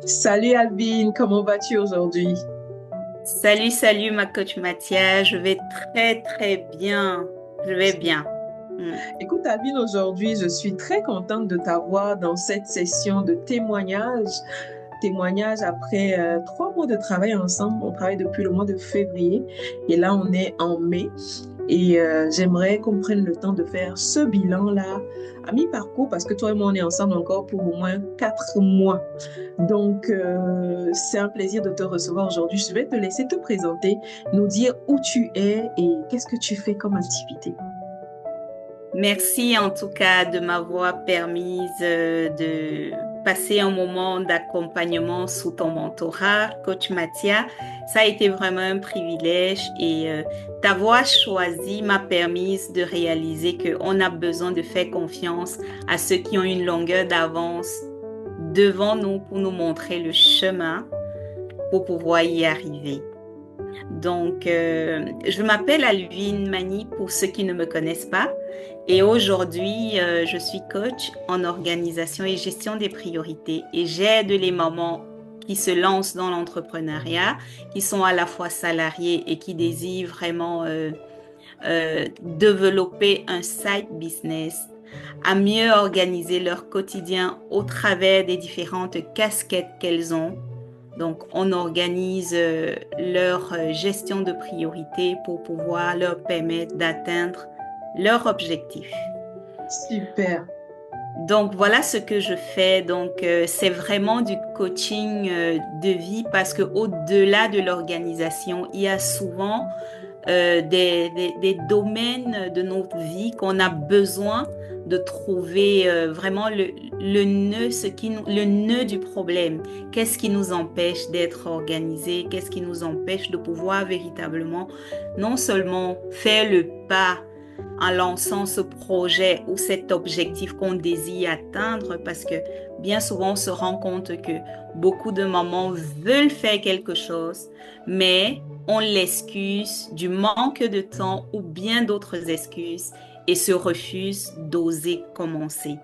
Salut Alvin, comment vas-tu aujourd'hui? Salut, salut ma coach Mathia, je vais très très bien. Je vais bien. Mm. Écoute Alvin, aujourd'hui je suis très contente de t'avoir dans cette session de témoignage. Témoignage après 3 mois de travail ensemble. On travaille depuis le mois de février et là on est en mai. Et j'aimerais qu'on prenne le temps de faire ce bilan-là à mi-parcours parce que toi et moi, on est ensemble encore pour au moins 4 mois. Donc, c'est un plaisir de te recevoir aujourd'hui. Je vais te laisser te présenter, nous dire où tu es et qu'est-ce que tu fais comme activité. Merci en tout cas de m'avoir permise de passer un moment d'accompagnement sous ton mentorat, coach Mathia. Ça a été vraiment un privilège et t'avoir choisi m'a permis de réaliser qu'on a besoin de faire confiance à ceux qui ont une longueur d'avance devant nous pour nous montrer le chemin pour pouvoir y arriver. Donc, je m'appelle Alvin Mani pour ceux qui ne me connaissent pas. Et aujourd'hui, je suis coach en organisation et gestion des priorités. Et j'aide les mamans qui se lancent dans l'entrepreneuriat, qui sont à la fois salariées et qui désirent vraiment développer un side business, à mieux organiser leur quotidien au travers des différentes casquettes qu'elles ont. Donc, on organise leur gestion de priorité pour pouvoir leur permettre d'atteindre leur objectif. Super. Donc, voilà ce que je fais. Donc, c'est vraiment du coaching de vie parce que au-delà de l'organisation, il y a souvent des domaines de notre vie qu'on a besoin de trouver vraiment le nœud, le nœud du problème. Qu'est-ce qui nous empêche d'être organisé? Qu'est-ce qui nous empêche de pouvoir véritablement non seulement faire le pas en lançant ce projet ou cet objectif qu'on désire atteindre, parce que bien souvent on se rend compte que beaucoup de mamans veulent faire quelque chose, mais on l'excuse du manque de temps ou bien d'autres excuses et se refuse d'oser commencer.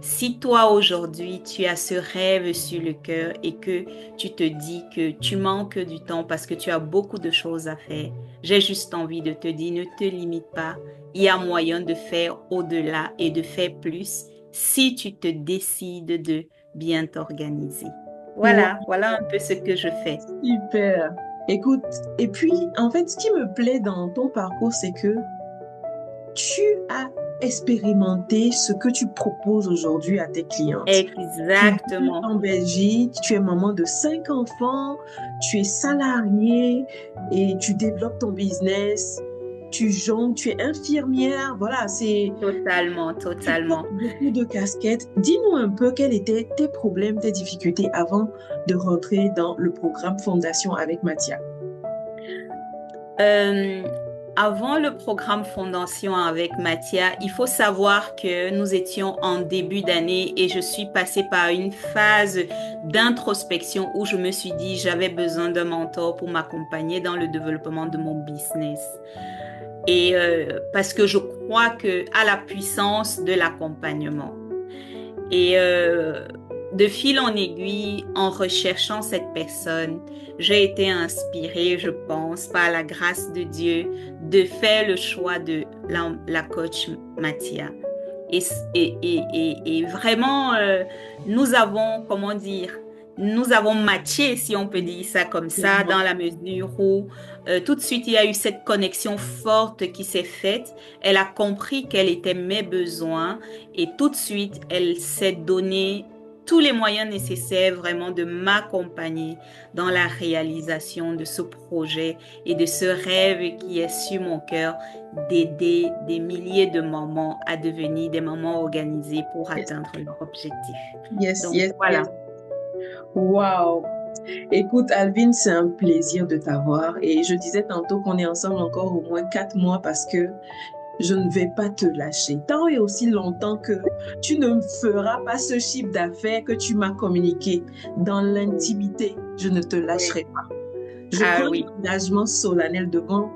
Si toi aujourd'hui tu as ce rêve sur le cœur et que tu te dis que tu manques du temps parce que tu as beaucoup de choses à faire, j'ai juste envie de te dire, ne te limite pas. Il y a moyen de faire au-delà et de faire plus si tu te décides de bien t'organiser. Wow, Voilà un peu ce que je fais. super. Écoute, et puis, en fait, ce qui me plaît dans ton parcours, c'est que tu as expérimenté ce que tu proposes aujourd'hui à tes clientes. Tu vis Exactement. en Belgique, tu es maman de 5 enfants, tu es salarié et tu développes ton business, tu jongles, tu es infirmière, voilà, Totalement, tu portes totalement. beaucoup de casquettes. Dis-nous un peu quels étaient tes problèmes, tes difficultés avant de rentrer dans le programme Fondation avec Mathia. Euh, Avant le programme Fondation avec Mathia, il faut savoir que nous étions en début d'année et je suis passée par une phase d'introspection où je me suis dit j'avais besoin d'un mentor pour m'accompagner dans le développement de mon business. Et parce que je crois que à la puissance de l'accompagnement. Et de fil en aiguille, en recherchant cette personne, j'ai été inspirée, je pense, par la grâce de Dieu, de faire le choix de la coach Mathia. Et, et vraiment, nous avons, comment dire, nous avons matché, si on peut dire ça comme ça, dans la mesure où tout de suite, il y a eu cette connexion forte qui s'est faite. Elle a compris quels étaient mes besoins et tout de suite, elle s'est donné tous les moyens nécessaires vraiment de m'accompagner dans la réalisation de ce projet et de ce rêve qui est sur mon cœur d'aider des milliers de mamans à devenir des mamans organisées pour Yes, atteindre leur objectif. yes, Donc yes, yes. voilà. Wow. Écoute, Alvin, c'est un plaisir de t'avoir. Et je disais tantôt qu'on est ensemble encore au moins 4 mois parce que je ne vais pas te lâcher. Tant et aussi longtemps que tu ne me feras pas ce chiffre d'affaires que tu m'as communiqué dans l'intimité, je ne te Oui. lâcherai pas. Je Ah prends oui. un engagement solennel devant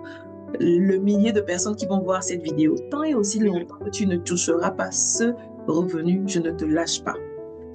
le millier de personnes qui vont voir cette vidéo. Tant et aussi Mhm. longtemps que tu ne toucheras pas ce revenu, je ne te lâche pas.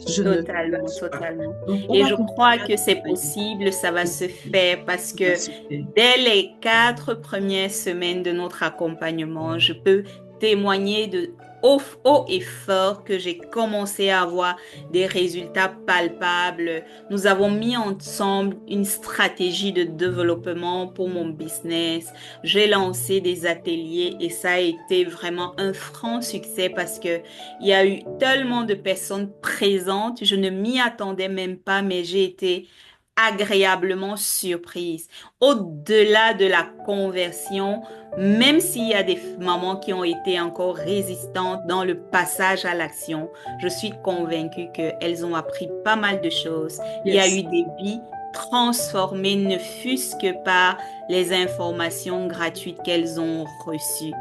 Je ne doute Totalement, pas. totalement. Donc, on Et va je continuer crois à que c'est travailler. possible, ça va se faire parce Ça que se fait. dès les 4 premières semaines de notre accompagnement, je peux témoigner de haut et fort que j'ai commencé à avoir des résultats palpables. Nous avons mis ensemble une stratégie de développement pour mon business. J'ai lancé des ateliers et ça a été vraiment un franc succès parce que il y a eu tellement de personnes présentes, je ne m'y attendais même pas, mais j'ai été agréablement surprise. Au-delà de la conversion, même s'il y a des mamans qui ont été encore résistantes dans le passage à l'action, je suis convaincue qu'elles ont appris pas mal de choses. Il y a Yes. eu des vies transformées, ne fût-ce que par les informations gratuites qu'elles ont reçues.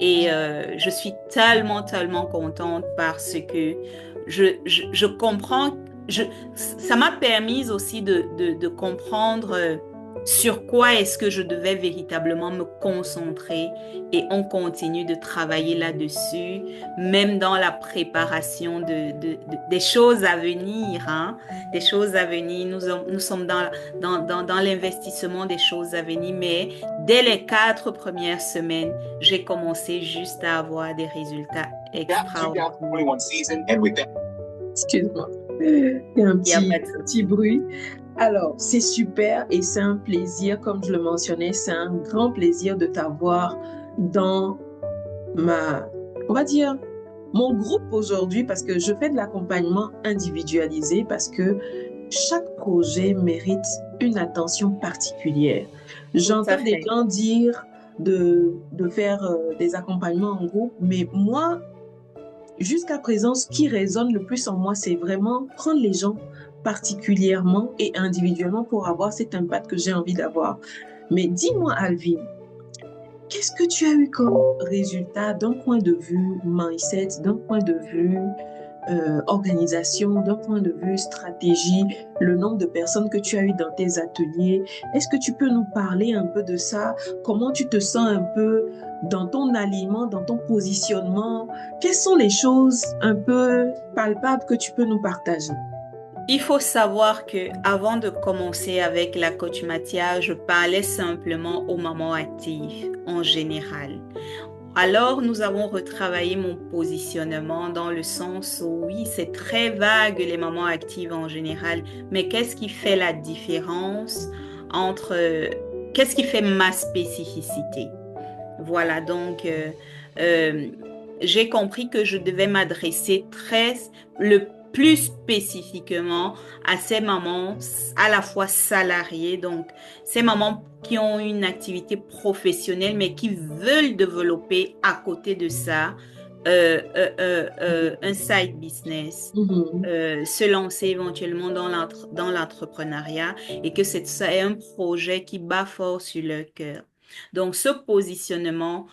Et je suis tellement, tellement contente parce que je comprends, ça m'a permis aussi de comprendre sur quoi est-ce que je devais véritablement me concentrer et on continue de travailler là-dessus, même dans la préparation des choses à venir, hein, des choses à venir. Nous sommes dans l'investissement des choses à venir, mais dès les 4 premières semaines, j'ai commencé juste à avoir des résultats extraordinaires. Excuse-moi. Il y a un Il n'y a pas de petit souci. bruit. Alors, c'est super et c'est un plaisir, comme je le mentionnais, c'est un grand plaisir de t'avoir dans on va dire, mon groupe aujourd'hui parce que je fais de l'accompagnement individualisé parce que chaque projet mérite une attention particulière. Tout à J'entends des fait. gens dire de faire des accompagnements en groupe, mais moi, jusqu'à présent, ce qui résonne le plus en moi, c'est vraiment prendre les gens particulièrement et individuellement pour avoir cet impact que j'ai envie d'avoir. Mais dis-moi, Alvin, qu'est-ce que tu as eu comme résultat d'un point de vue mindset, d'un point de vue organisation, d'un point de vue stratégie, le nombre de personnes que tu as eues dans tes ateliers? Est-ce que tu peux nous parler un peu de ça? Comment tu te sens un peu dans ton alignement, dans ton positionnement? Quelles sont les choses un peu palpables que tu peux nous partager? Il faut savoir que avant de commencer avec la coach Mathia, je parlais simplement aux mamans actives en général. Alors, nous avons retravaillé mon positionnement dans le sens où oui, c'est très vague les mamans actives en général, mais qu'est-ce qui fait la différence entre, qu'est-ce qui fait ma spécificité? Voilà, donc euh, j'ai compris que je devais m'adresser le plus spécifiquement à ces mamans à la fois salariées, donc ces mamans qui ont une activité professionnelle mais qui veulent développer à côté de ça un side business. Mhm. Se lancer éventuellement dans l'entrepreneuriat et que c'est un projet qui bat fort sur leur cœur. Donc, ce positionnement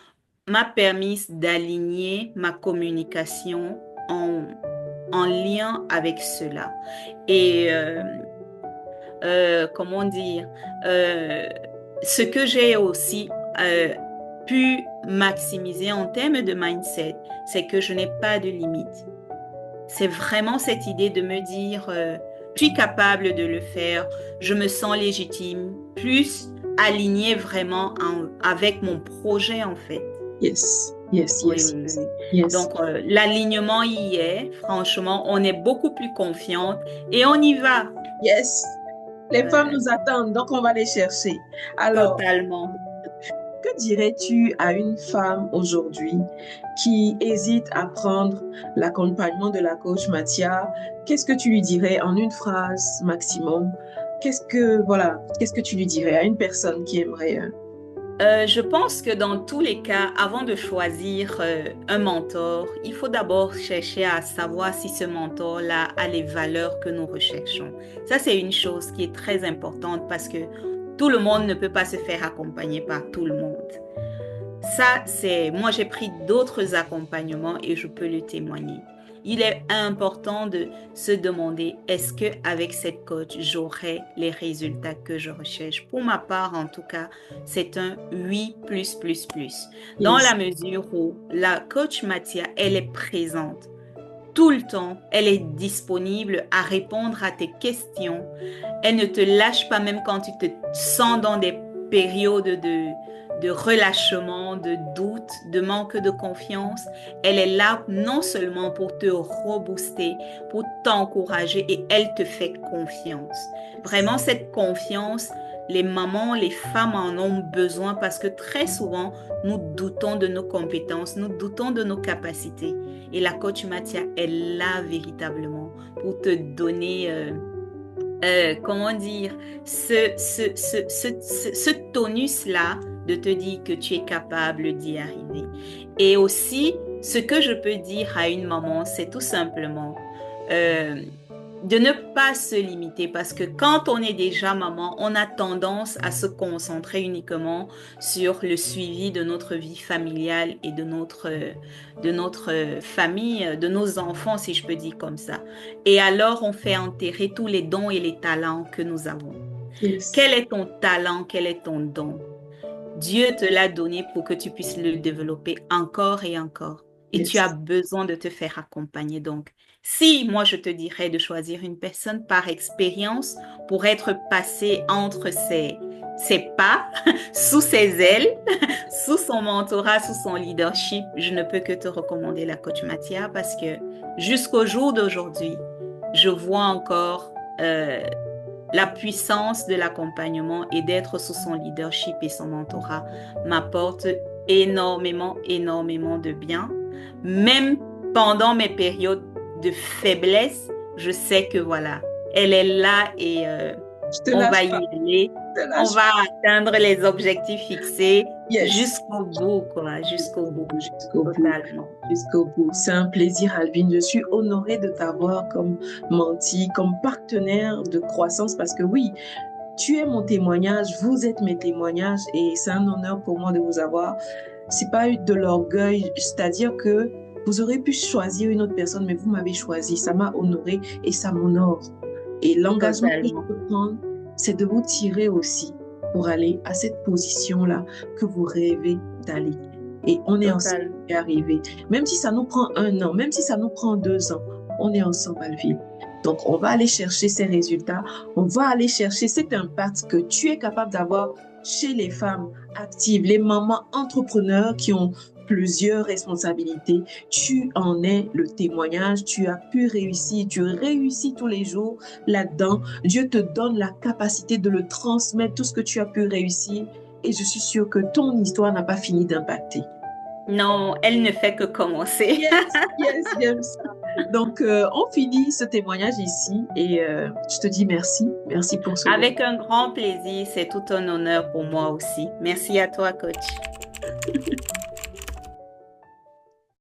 m'a permis d'aligner ma communication en, en lien avec cela. Et comment dire, euh, ce que j'ai aussi pu maximiser en termes de mindset, c'est que je n'ai pas de limite. C'est vraiment cette idée de me dire, je suis capable de le faire, je me sens légitime, plus alignée vraiment avec mon projet en fait. Yes, yes, Oui, yes, oui, oui, yes, oui. yes, Donc, l'alignement y est, franchement, on est beaucoup plus confiante et on y va. yes. Les femmes Euh, nous attendent, donc on va les chercher. Alors, totalement. que dirais-tu à une femme aujourd'hui qui hésite à prendre l'accompagnement de la coach Mathia? Qu'est-ce que tu lui dirais en une phrase maximum? Qu'est-ce que tu lui dirais à une personne qui aimerait? Je pense que dans tous les cas, avant de choisir un mentor, il faut d'abord chercher à savoir si ce mentor-là a les valeurs que nous recherchons. Ça, c'est une chose qui est très importante parce que tout le monde ne peut pas se faire accompagner par tout le monde. Moi j'ai pris d'autres accompagnements et je peux le témoigner. Il est important de se demander, est-ce que avec cette coach, j'aurai les résultats que je recherche? Pour ma part, en tout cas, c'est un oui plus plus plus. Dans Yes. la mesure où la coach Mathia, elle est présente tout le temps, elle est disponible à répondre à tes questions. Elle ne te lâche pas même quand tu te sens dans des périodes de relâchement, de doute, de manque de confiance. Elle est là non seulement pour te rebooster, pour t'encourager et elle te fait confiance. Vraiment, cette confiance, les mamans, les femmes en ont besoin parce que très souvent, nous doutons de nos compétences, nous doutons de nos capacités. Et la coach Mathia est là véritablement pour te donner, comment dire, ce tonus-là de te dire que tu es capable d'y arriver. Et aussi, ce que je peux dire à une maman, c'est tout simplement de ne pas se limiter parce que quand on est déjà maman, on a tendance à se concentrer uniquement sur le suivi de notre vie familiale et de notre famille, de nos enfants, si je peux dire comme ça. Et alors, on fait enterrer tous les dons et les talents que nous avons. Yes. Quel est ton talent? Quel est ton don? Dieu te l'a donné pour que tu puisses le développer encore et encore. Et tu as Yes. besoin de te faire accompagner. Donc, si moi je te dirais de choisir une personne par expérience pour être passé entre ses pas, sous ses ailes, sous son mentorat, sous son leadership, je ne peux que te recommander la coach Mathia parce que jusqu'au jour d'aujourd'hui, je vois encore la puissance de l'accompagnement et d'être sous son leadership et son mentorat m'apporte énormément, énormément de bien. Même pendant mes périodes de faiblesse, je sais que voilà, elle est là et Je te on va lâche y pas. aller. Je te On lâche va pas. atteindre les objectifs fixés Yes. jusqu'au bout, quoi, jusqu'au Jusqu'au bout, bout, jusqu'au bout, totalement. jusqu'au bout. C'est un plaisir, Alvin. Je suis honorée de t'avoir comme menti, comme partenaire de croissance parce que oui, tu es mon témoignage, vous êtes mes témoignages et c'est un honneur pour moi de vous avoir. C'est pas de l'orgueil, c'est-à-dire que vous aurez pu choisir une autre personne, mais vous m'avez choisi. Ça m'a honorée et ça m'honore. Et l'engagement que je Totalement. peux prendre, c'est de vous tirer aussi pour aller à cette position-là que vous rêvez d'aller. Et on est ensemble Totalement. pour y arriver. Même si ça nous prend 1 an, même si ça nous prend 2 ans, on est ensemble à le vivre. Donc, on va aller chercher ces résultats. On va aller chercher cet impact que tu es capable d'avoir chez les femmes actives, les mamans entrepreneurs qui ont plusieurs responsabilités. Tu en es le témoignage. Tu as pu réussir. Tu réussis tous les jours là-dedans. Dieu te donne la capacité de le transmettre, tout ce que tu as pu réussir. Et je suis sûre que ton histoire n'a pas fini d'impacter. Non, elle ne fait que commencer. Yes, yes, j'aime ça. Donc, on finit ce témoignage ici et je te dis merci. Merci pour ce moment. Avec un grand plaisir, c'est tout un honneur pour moi aussi. Merci à toi, coach.